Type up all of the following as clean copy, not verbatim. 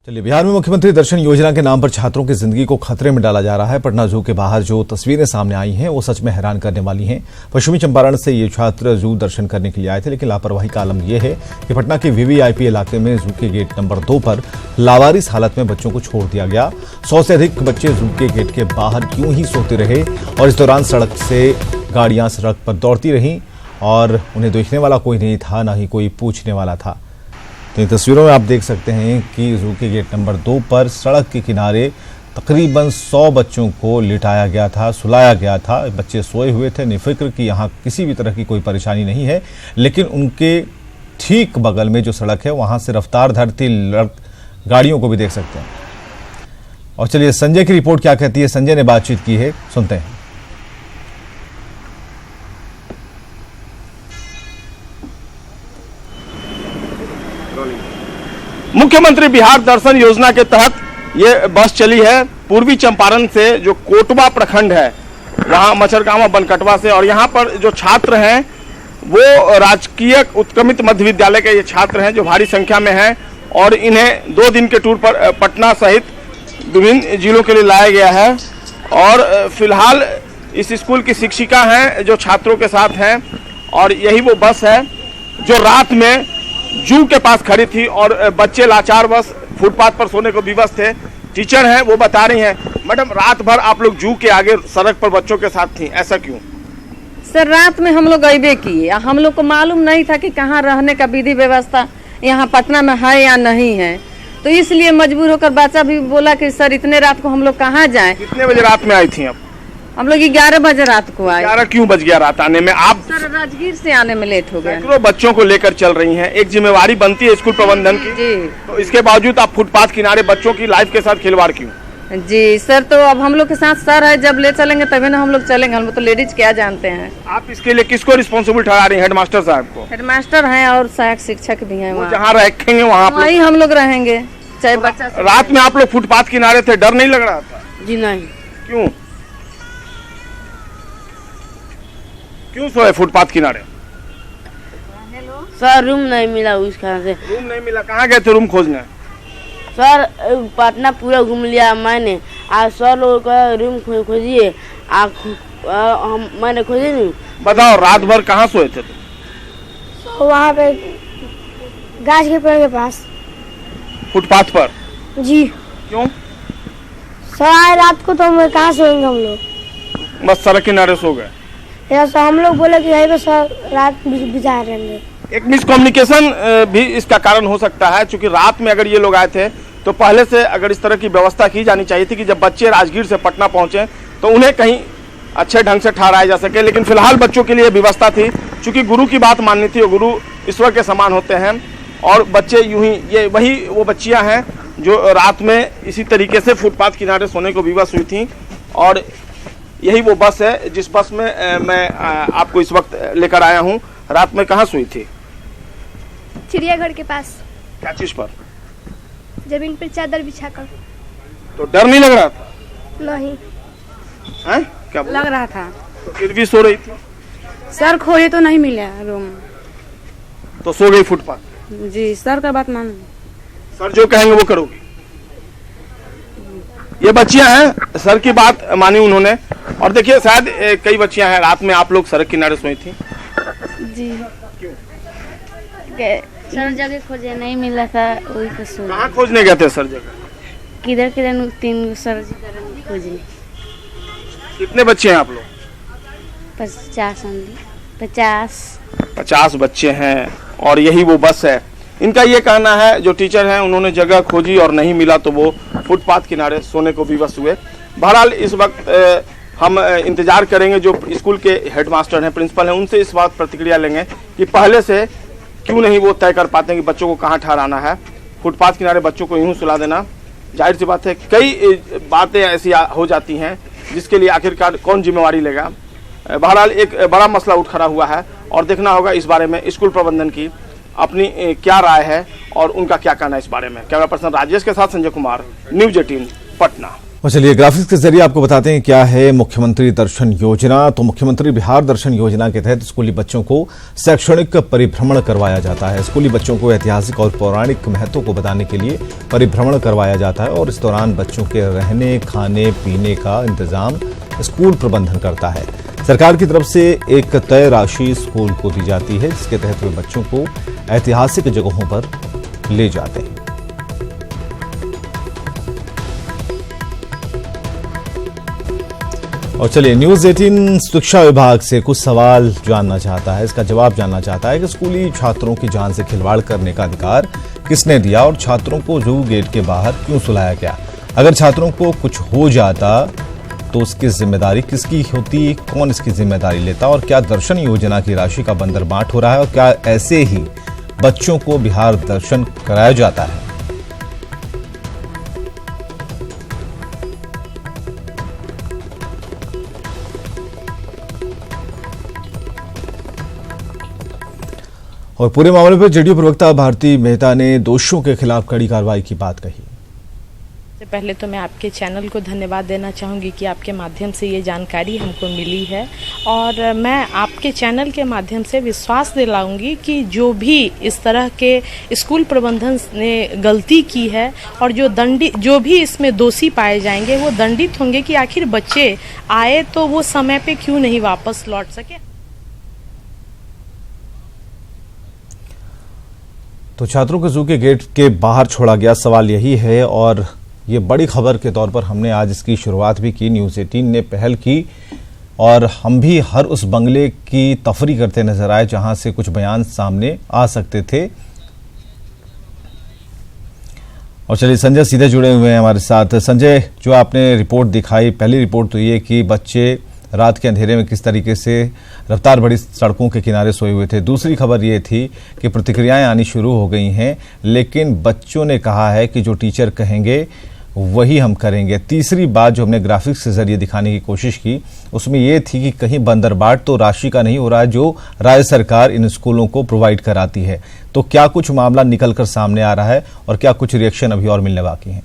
चलिए, बिहार में मुख्यमंत्री दर्शन योजना के नाम पर छात्रों की जिंदगी को खतरे में डाला जा रहा है। पटना जू के बाहर जो तस्वीरें सामने आई हैं वो सच में हैरान करने वाली हैं। पश्चिमी चंपारण से ये छात्र जू दर्शन करने के लिए आए थे, लेकिन लापरवाही का आलम यह है कि पटना के वीवीआईपी इलाके में जू के गेट नंबर 2 पर लावारिस हालत में बच्चों को छोड़ दिया गया। 100 से अधिक बच्चे जू के गेट के बाहर क्यों ही सोते रहे और इस दौरान सड़क से गाड़ियां सड़क पर दौड़ती रहीं और उन्हें देखने वाला कोई नहीं था, ना ही कोई पूछने वाला था। तो इन तस्वीरों में आप देख सकते हैं कि जू के गेट नंबर 2 पर सड़क के किनारे तकरीबन 100 बच्चों को लिटाया गया था, सुलाया गया था। बच्चे सोए हुए थे, निफिक्र कि यहाँ किसी भी तरह की कोई परेशानी नहीं है, लेकिन उनके ठीक बगल में जो सड़क है वहाँ से रफ्तार धरती गाड़ियों को भी देख सकते हैं। और चलिए, संजय की रिपोर्ट क्या कहती है, संजय ने बातचीत की है, सुनते हैं। मुख्यमंत्री बिहार दर्शन योजना के तहत ये बस चली है पूर्वी चंपारण से, जो कोटवा प्रखंड है वहाँ मचरगांवा बनकटवा से। और यहाँ पर जो छात्र हैं वो राजकीय उत्क्रमित मध्य विद्यालय के ये छात्र हैं जो भारी संख्या में हैं, और इन्हें 2 दिन के टूर पर पटना सहित विभिन्न जिलों के लिए लाया गया है। और फिलहाल इस स्कूल की शिक्षिका हैं जो छात्रों के साथ हैं, और यही वो बस है जो रात में जू के पास खड़ी थी और बच्चे लाचार बस फुटपाथ पर सोने को विवश थे। टीचर हैं वो बता रही हैं, मैडम रात भर आप लोग जू के आगे सड़क पर बच्चों के साथ थी, ऐसा क्यों? सर, रात में हम लोग अइबे किए, हम लोग को मालूम नहीं था कि कहाँ रहने का विधि व्यवस्था यहाँ पटना में है या नहीं है, तो इसलिए मजबूर होकर बच्चा भी बोला कि सर इतने रात को हम लोग कहाँ जाएं। कितने बजे रात में आई थी आप? हम लोग 11 बजे रात को आए। 11 क्यों बज गया रात आने में? आप सर राजगीर से आने में लेट हो गया। सैकड़ों बच्चों को लेकर चल रही हैं, एक जिम्मेवारी बनती है स्कूल प्रबंधन की जी। तो इसके बावजूद आप फुटपाथ किनारे बच्चों की लाइफ के साथ खिलवाड़ क्यों? जी सर, तो अब हम लोग के साथ सर है, जब ले चलेंगे तभी ना हम लोग चलेंगे, हम लोग तो लेडीज क्या जानते हैं। आप इसके लिए किसको रिस्पॉन्सिबल ठहरा रही हैं? हेडमास्टर साहब को? हेडमास्टर हैं और सहायक शिक्षक भी हैं, जहाँ रखेंगे वहाँ वहीं हम लोग रहेंगे, चाहे बच्चा। रात में आप लोग फुटपाथ किनारे थे, डर नहीं लग रहा था? जी नहीं। क्यों क्यों सोए फुटपाथ किनारे? सर रूम नहीं मिला, उस कारण से। रूम नहीं मिला? कहाँ गए थे रूम खोजने? सर पटना पूरा घूम लिया मैंने, आज सर लोगों का रूम खोजिए, मैंने खोजी नहीं। बताओ, रात भर कहाँ सोए थे तुम? वहाँ पे गाछ के पेड़ के पास। फुटपाथ पर? जी। क्यों? सर रात को तो हम कहाँ सोएंगे, हम लोग बस सड़क किनारे सो गए। तो हम लोग बोले कि यहीं पे सर रात बिता रहेंगे। एक मिसकम्युनिकेशन भी इसका कारण हो सकता है, क्योंकि रात में अगर ये लोग आए थे तो पहले से अगर इस तरह की व्यवस्था की जानी चाहिए थी कि जब बच्चे राजगीर से पटना पहुंचे तो उन्हें कहीं अच्छे ढंग से ठहराया जा सके। लेकिन फिलहाल बच्चों के लिए व्यवस्था थी, क्योंकि गुरु की बात माननी थी और गुरु ईश्वर के समान होते हैं। और बच्चे यूं ही, ये वही वो बच्चियाँ हैं जो रात में इसी तरीके से फुटपाथ किनारे सोने को विवश हुई थी। और यही वो बस है जिस बस में मैं आपको इस वक्त लेकर आया हूँ। रात में कहाँ सोई थी? चिड़ियाघर के पास। क्या चीज पर? जमीन पर चादर बिछाकर। तो डर नहीं लग रहा था? नहीं। हैं? क्या बोला? लग रहा था। तो फिर भी सो रही थी? सर खोजे तो नहीं मिला रूम, तो सो गई फुटपाथ? जी सर का बात मान। सर जो कहेंगे वो करोगी? ये बच्चियां हैं, सर की बात मानी उन्होंने। और देखिए, शायद कई बच्चियां हैं, रात में आप लोग सड़क किनारे सोई थी। जी। क्यों? सर जगह खोजे नहीं मिला था, वही तो सो। कहाँ खोजने गए थे सर जगह? किधर किधर 3 सर खोजने। कितने बच्चे हैं आप लोग? 50 बच्चे हैं, और यही वो बस है। इनका ये कहना है, जो टीचर हैं उन्होंने जगह खोजी और नहीं मिला तो वो फुटपाथ किनारे सोने को विवश हुए। बहरहाल इस वक्त हम इंतजार करेंगे, जो स्कूल के हेडमास्टर हैं, प्रिंसिपल हैं, उनसे इस बात प्रतिक्रिया लेंगे कि पहले से क्यों नहीं वो तय कर पाते हैं कि बच्चों को कहाँ ठहराना है। फुटपाथ किनारे बच्चों को यूँ सुला देना, जाहिर सी बात है कई बातें ऐसी हो जाती हैं जिसके लिए आखिरकार कौन जिम्मेवारी लेगा। बहरहाल एक बड़ा मसला उठ खड़ा हुआ है और देखना होगा इस बारे में स्कूल प्रबंधन की अपनी क्या राय है और उनका क्या कहना है इस बारे में। कैमरा पर्सन राजेश के साथ संजय कुमार, न्यूज़ 18 पटना। और चलिए ग्राफिक्स के जरिए आपको बताते हैं क्या है मुख्यमंत्री दर्शन योजना। तो मुख्यमंत्री बिहार दर्शन योजना के तहत स्कूली बच्चों को शैक्षणिक परिभ्रमण करवाया जाता है। स्कूली बच्चों को ऐतिहासिक और पौराणिक महत्व को बताने के लिए परिभ्रमण करवाया जाता है और इस दौरान बच्चों के रहने खाने पीने का इंतजाम स्कूल प्रबंधन करता है। सरकार की तरफ से एक तय राशि स्कूल को दी जाती है जिसके तहत वे बच्चों को ऐतिहासिक जगहों पर ले जाते हैं। और चलिए न्यूज 18 शिक्षा विभाग से कुछ सवाल जानना चाहता है, इसका जवाब जानना चाहता है कि स्कूली छात्रों की जान से खिलवाड़ करने का अधिकार किसने दिया और छात्रों को जू गेट के बाहर क्यों सुलाया गया। अगर छात्रों को कुछ हो जाता तो उसकी जिम्मेदारी किसकी होती, कौन इसकी जिम्मेदारी लेता और क्या दर्शन योजना की राशि का बंदरबांट हो रहा है और क्या ऐसे ही बच्चों को बिहार दर्शन कराया जाता है। और पूरे मामले पर जेडीयू प्रवक्ता भारती मेहता ने दोषियों के खिलाफ कड़ी कार्रवाई की बात कही। सबसे पहले तो मैं आपके चैनल को धन्यवाद देना चाहूँगी कि आपके माध्यम से ये जानकारी हमको मिली है और मैं आपके चैनल के माध्यम से विश्वास दिलाऊंगी कि जो भी इस तरह के स्कूल प्रबंधन ने गलती की है और जो भी इसमें दोषी पाए जाएंगे वो दंडित होंगे कि आखिर बच्चे आए तो वो समय पे क्यों नहीं वापस लौट सके। तो छात्रों को जू के गेट के बाहर छोड़ा गया, सवाल यही है और ये बड़ी खबर के तौर पर हमने आज इसकी शुरुआत भी की। न्यूज़ 18 ने पहल की और हम भी हर उस बंगले की तफरी करते नजर आए जहां से कुछ बयान सामने आ सकते थे। और चलिए संजय सीधे जुड़े हुए हैं हमारे साथ। संजय, जो आपने रिपोर्ट दिखाई, पहली रिपोर्ट तो ये कि बच्चे रात के अंधेरे में किस तरीके से रफ्तार भरी सड़कों के किनारे सोए हुए थे। दूसरी खबर ये थी कि प्रतिक्रियाएं आनी शुरू हो गई हैं, लेकिन बच्चों ने कहा है कि जो टीचर कहेंगे वही हम करेंगे। तीसरी बात जो हमने ग्राफिक्स के जरिए दिखाने की कोशिश की उसमें यह थी कि कहीं बंदरबाट तो राशि का नहीं हो रहा है जो राज्य सरकार इन स्कूलों को प्रोवाइड कराती है। तो क्या कुछ मामला निकलकर सामने आ रहा है और क्या कुछ रिएक्शन अभी और मिलने बाकी हैं?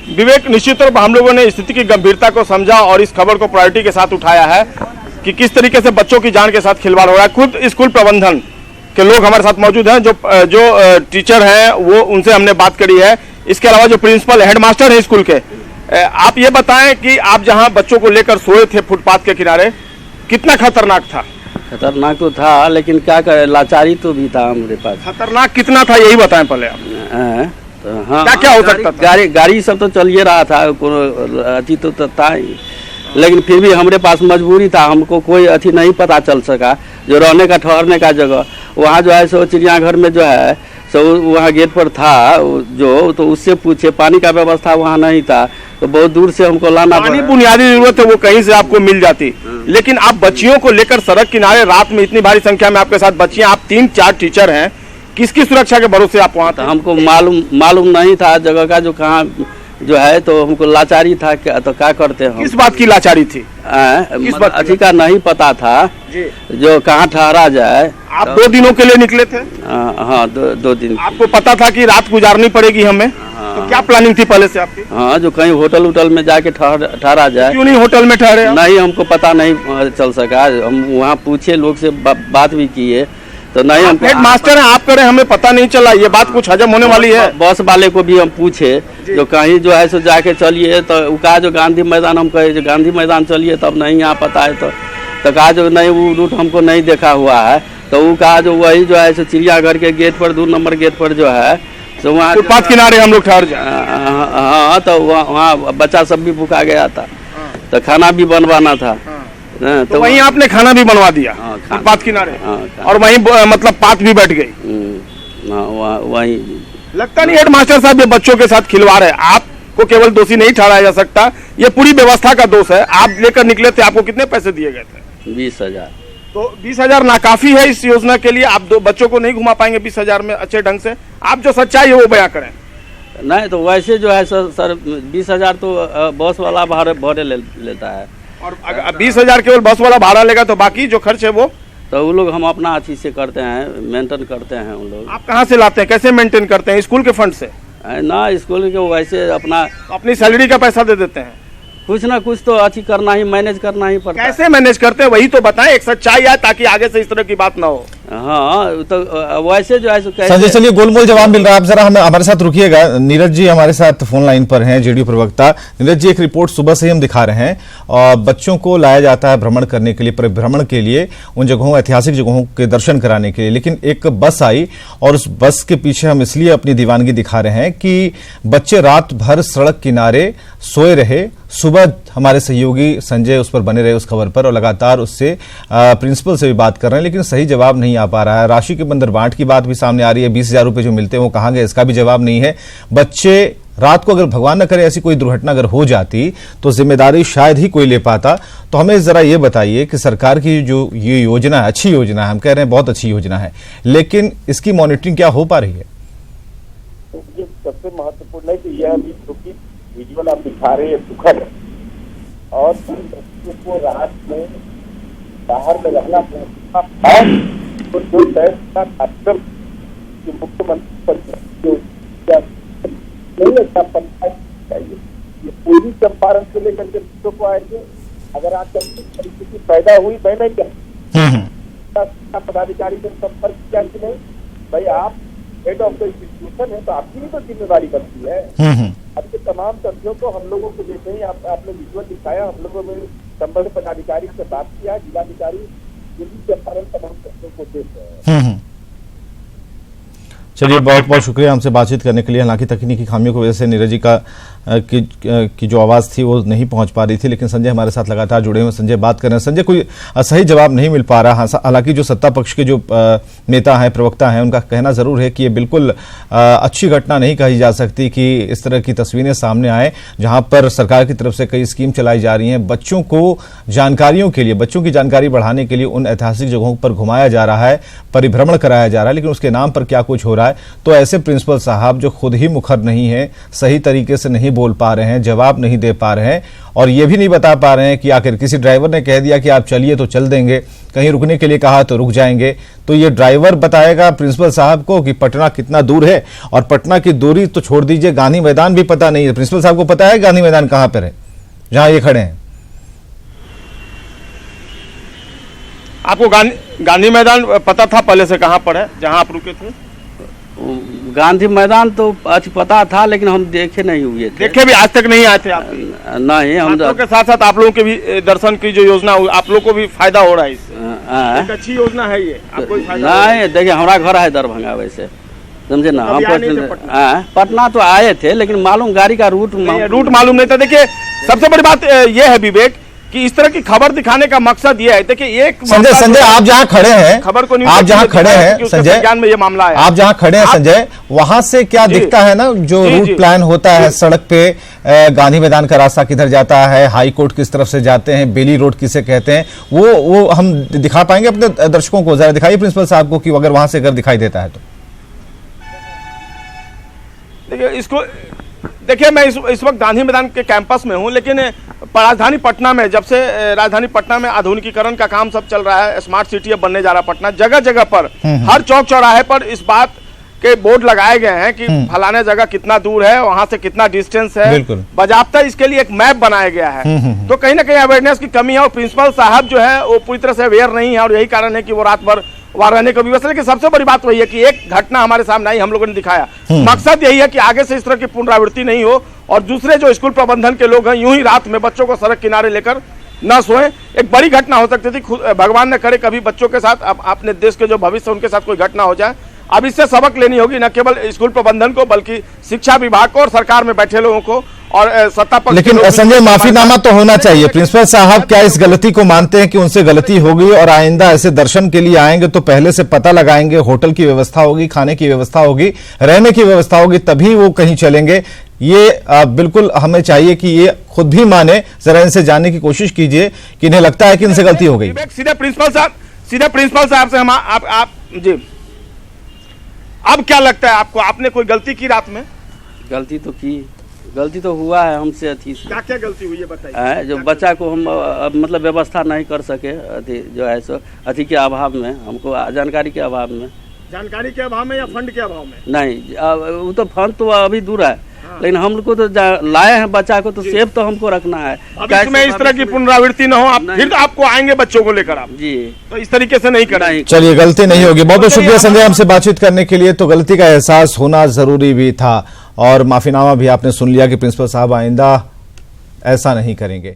विवेक, निश्चित तौर पर हम लोगों ने स्थिति की गंभीरता को समझा और इस खबर को प्रायोरिटी के साथ उठाया है कि किस तरीके से बच्चों की जान के साथ खिलवाड़ हो रहा है। खुद स्कूल प्रबंधन के लोग हमारे साथ मौजूद हैं, जो टीचर हैं वो उनसे हमने बात करी है। इसके अलावा जो प्रिंसिपल हेडमास्टर है स्कूल के, आप ये बताएं कि आप जहां बच्चों को लेकर सोए थे फुटपाथ के किनारे, कितना खतरनाक था? खतरनाक तो था, लेकिन क्या करे, लाचारी तो भी था हमारे पास। खतरनाक कितना था यही बताएं पहले आप। हाँ, क्या हो सकता था? गाड़ी सब तो चल ही रहा था, अति तो था ही, लेकिन फिर भी हमारे पास मजबूरी था, हमको कोई अति नहीं पता चल सका। जो रहने का ठहरने का जगह वहाँ जो है सो चिड़ियाघर में जो है सो वहाँ गेट पर था जो, तो उससे पूछे, पानी का व्यवस्था वहाँ नहीं था तो बहुत दूर से हमको लाना पड़ा। पानी बुनियादी जरूरत है वो कहीं से आपको मिल जाती, लेकिन आप बच्चियों को लेकर सड़क किनारे रात में इतनी भारी संख्या में आपके साथ बच्चियां, आप 3-4 टीचर हैं, किसकी सुरक्षा के भरोसे आप वहाँ थे? हमको मालूम नहीं था जगह का जो कहाँ जो है, तो हमको लाचारी था, तो क्या करते हम। किस बात की लाचारी थी? अच्छी का नहीं पता था जो कहाँ ठहरा जाए। आप 2 दिनों के लिए निकले थे? हाँ, 2 दिन। आपको पता था कि रात गुजारनी पड़ेगी हमें? तो क्या प्लानिंग थी पहले से आपकी? हाँ, जो कहीं होटल में जाके ठहरा जाए। क्यों नहीं होटल में ठहरे? नहीं, हमको पता नहीं चल सका। हम वहाँ पूछे, लोग से बात भी किए तो नहीं। हम हेड मास्टर हैं, आप करें, हमें पता नहीं चला, ये बात कुछ हजम होने वाली है। बस वाले को भी हम पूछे जो कहीं जो है सो जाके चलिए, तो वो कहा जो गांधी मैदान, हम कहे जो गांधी मैदान चलिए, तब नहीं यहाँ पता है तो कहा जो नहीं, वो रूट हमको नहीं देखा हुआ है। तो वो कहा जो वही जो है सो चिड़ियाघर के गेट पर 2 नंबर गेट पर जो है तो वहाँ फुटपाथ किनारे हम लोग ठहर जाए। हाँ, तो वहाँ बच्चा सब भी भूखा गया था, तो खाना भी बनवाना था। तो वहीं आपने खाना भी बनवा दिया फुटपाथ किनारे? और वहीं मतलब पात भी बैठ गई? वहीं। लगता नहीं हेडमास्टर साहब ये बच्चों के साथ खिलवाड़ है, आपको केवल दोषी नहीं ठहराया जा सकता, ये पूरी व्यवस्था का दोष है। आप लेकर निकले थे, आपको कितने पैसे दिए गए थे? 20,000। तो 20,000 नाकाफी है इस योजना के लिए? आप 2 बच्चों को नहीं घुमा पाएंगे 20,000 में अच्छे ढंग से? आप जो सच्चाई है वो बयां करें। नहीं तो वैसे जो है सर 20,000 तो बस वाला भाड़े लेता है, और 20,000 केवल बस वाला भाड़ा लेगा तो बाकी जो खर्च है वो तो वो लोग हम अपना अच्छी से करते हैं, मेंटेन करते हैं उन लोग। आप कहाँ से लाते हैं, कैसे मेंटेन करते हैं? स्कूल के फंड से? ना स्कूल के वैसे अपनी सैलरी का पैसा दे देते हैं? कुछ ना कुछ तो अच्छी करना ही, मैनेज करना ही पड़ता है। कैसे मैनेज करते हैं वही तो बताएं, एक सच्चाई आए ताकि आगे से इस तरह की बात ना हो। हाँ तो वैसे जो है संजय, चलिए गोलमोल जवाब मिल रहा है। आप जरा हमारे साथ रुकिएगा। नीरज जी हमारे साथ फोन लाइन पर हैं, जेडीयू प्रवक्ता। नीरज जी, एक रिपोर्ट सुबह से ही हम दिखा रहे हैं और बच्चों को लाया जाता है भ्रमण करने के लिए, परिभ्रमण के लिए, उन जगहों, ऐतिहासिक जगहों के दर्शन कराने के लिए, लेकिन एक बस आई और उस बस के पीछे हम इसलिए अपनी दीवानगी दिखा रहे हैं कि बच्चे रात भर सड़क किनारे सोए रहे। सुबह हमारे सहयोगी संजय उस पर बने रहे, उस खबर पर, और लगातार उससे प्रिंसिपल से भी बात कर रहे हैं, लेकिन सही जवाब नहीं आ पा रहा है। राशि के बंदरबांट की बात भी सामने आ रही है, 20,000 रुपए जो मिलते हैं वो कहाँ गए, इसका भी जवाब नहीं है। बच्चे रात को, अगर भगवान न करे ऐसी कोई दुर्घटना अगर हो जाती तो जिम्मेदारी शायद ही कोई ले पाता। तो हमें जरा ये बताइए कि सरकार की जो ये योजना है, अच्छी योजना है, हम कह रहे हैं बहुत अच्छी योजना है, लेकिन इसकी मॉनिटरिंग क्या हो पा रही है? ये सबसे महत्वपूर्ण है कि यह अभी चूंकि विजुअल आप दिखा रहे हैं दुखद है, और बच्चों को रात में बाहर में रहना तो जो कार्यक्रम मुख्यमंत्री नहीं अच्छा पंचायत चाहिए, ये पूर्वी चंपारण से लेकर के बच्चों को आएंगे। अगर आज परिस्थिति पैदा हुई, मैं नहीं कहता पदाधिकारी से संपर्क किया कि नहीं भाई आप हेड ऑफ द इंस्टीट्यूशन है तो आपकी भी तो जिम्मेदारी बनती है। आपके तमाम तथ्यों को हम लोगों को जैसे ही आपने विजुअल दिखाया, हम लोगों ने संबंधित पदाधिकारी से बात किया, जिलाधिकारी चंपारण तमाम तथ्यों को देख रहे हैं। चलिए, बहुत बहुत शुक्रिया हमसे बातचीत करने के लिए। हालांकि तकनीकी खामियों की वजह से नीरज जी की जो आवाज़ थी वो नहीं पहुंच पा रही थी, लेकिन संजय हमारे साथ लगातार जुड़े हुए। संजय बात कर रहे हैं। संजय, कोई सही जवाब नहीं मिल पा रहा। हालांकि जो सत्ता पक्ष के जो नेता हैं, प्रवक्ता हैं, उनका कहना जरूर है कि ये बिल्कुल अच्छी घटना नहीं कही जा सकती कि इस तरह की तस्वीरें सामने आए जहां पर सरकार की तरफ से कई स्कीम चलाई जा रही हैं, बच्चों को जानकारियों के लिए, बच्चों की जानकारी बढ़ाने के लिए उन ऐतिहासिक जगहों पर घुमाया जा रहा है, परिभ्रमण कराया जा रहा है, लेकिन उसके नाम पर क्या कुछ हो रहा है। तो ऐसे प्रिंसिपल साहब जो खुद ही मुखर नहीं है, सही तरीके से नहीं बोल पा रहे हैं, जवाब नहीं दे पा रहे हैं, और ये भी नहीं बता पा रहे हैं कि आखिर किसी ड्राइवर ने कह दिया कि आप चलिए तो चल देंगे, कहीं रुकने के लिए कहा तो रुक जाएंगे, तो ये ड्राइवर बताएगा प्रिंसिपल साहब को कि पटना कितना दूर है। और पटना की दूरी तो छोड़ दीजिए, गांधी मैदान भी पता नहीं है। प्रिंसिपल साहब को पता है गांधी मैदान कहां पर है जहां ये खड़े हैं? आपको गांधी मैदान पता था पहले से कहाँ पर है जहाँ आप रुके थे? गांधी मैदान तो आज पता था, लेकिन हम देखे नहीं हुए थे। देखे भी आज तक नहीं आए थे आप? नहीं, हम के साथ साथ आप लोगों के भी दर्शन की जो योजना, आप लोगों को भी फायदा हो रहा है इससे? एक अच्छी योजना है ये, आपको भी फायदा? नहीं, देखिए हमारा घर है दरभंगा, वैसे समझे ना। हम पटना तो आए थे, लेकिन मालूम गाड़ी का रूट मालूम नहीं था। देखिए, सबसे बड़ी बात ये है विवेक कि इस तरह की खबर दिखाने का मकसद ये है। देखिए, एक संजय आप जहां खड़े हैं, खबर को आप जहां खड़े हैं संजय, ज्ञान में ये मामला है, आप जहां खड़े हैं संजय, वहां से क्या दिखता है ना, जो रूट प्लान होता है सड़क पे, गांधी मैदान का रास्ता किधर जाता है, हाई कोर्ट किस तरफ से जाते हैं, बेली रोड किसे कहते हैं, वो हम दिखा पाएंगे अपने दर्शकों को? जरा दिखाइए प्रिंसिपल साहब को कि अगर वहां से अगर दिखाई देता है तो। देखिए, इसको देखिए, मैं इस वक्त गांधी मैदान के कैंपस में हूं, लेकिन राजधानी पटना में, जब से राजधानी पटना में आधुनिकीकरण का काम सब चल रहा है, स्मार्ट सिटी अब बनने जा रहा है पटना, जगह जगह पर, हर चौक चौराहे पर इस बात के बोर्ड लगाए गए हैं कि फलाने जगह कितना दूर है, वहां से कितना डिस्टेंस है, बाजाबता इसके लिए एक मैप बनाया गया है। तो कहीं ना कहीं अवेयरनेस की कमी है, और प्रिंसिपल साहब जो है वो पूरी तरह से अवेयर नहीं है, और यही कारण है कि वो रात भर वहां रहने को व्यवस्था। लेकिन सबसे बड़ी बात वही है कि एक घटना हमारे सामने आई, हम लोगों ने दिखाया। मकसद यही है कि आगे से इस तरह की पुनरावृत्ति नहीं हो, और दूसरे जो स्कूल प्रबंधन के लोग हैं यूं ही रात में बच्चों को सड़क किनारे लेकर न सोए। एक बड़ी घटना हो सकती थी, भगवान न करे कभी बच्चों के साथ, अपने देश के जो भविष्य उनके साथ कोई घटना हो जाए। अब इससे सबक लेनी होगी, न केवल स्कूल प्रबंधन को बल्कि शिक्षा विभाग को और सरकार में बैठे लोगों को और सत्ता पक्ष। लेकिन संजय, माफीनामा तो होना चाहिए। प्रिंसिपल साहब क्या इस गलती को मानते हैं कि उनसे गलती होगी और आइंदा ऐसे दर्शन के लिए आएंगे तो पहले से पता लगाएंगे, होटल की व्यवस्था होगी, खाने की व्यवस्था होगी, रहने की व्यवस्था होगी, तभी वो कहीं चलेंगे? ये बिल्कुल हमें चाहिए कि ये खुद भी माने। जरा इनसे जानने की कोशिश कीजिए कि इन्हें लगता है कि इनसे गलती हो गई। सीधे प्रिंसिपल साहब से हम आप जी, अब क्या लगता है आपको, आपने कोई गलती की रात में? गलती तो की, गलती तो हुआ है हमसे अथी से। क्या क्या गलती हुई है बताइए। जो बच्चा को हम मतलब व्यवस्था नहीं कर सके, अथी जो है सो अथी के अभाव में, हमको जानकारी के अभाव में। जानकारी के अभाव में या फंड के अभाव में? नहीं, वो तो फंड तो अभी दूर है, लेकिन हम लोग को तो लाए हैं बच्चा को, तो सेफ तो हमको रखना है। अब इसमें इस तरह की पुनरावृत्ति न हो, आप फिर तो आपको आएंगे बच्चों को लेकर आप जी, तो इस तरीके से नहीं करें। चलिए, गलती नहीं होगी। बहुत बहुत शुक्रिया संजय हमसे बातचीत करने के लिए। तो गलती का एहसास होना जरूरी भी था और माफीनामा भी आपने सुन लिया कि प्रिंसिपल साहब आइंदा ऐसा नहीं करेंगे।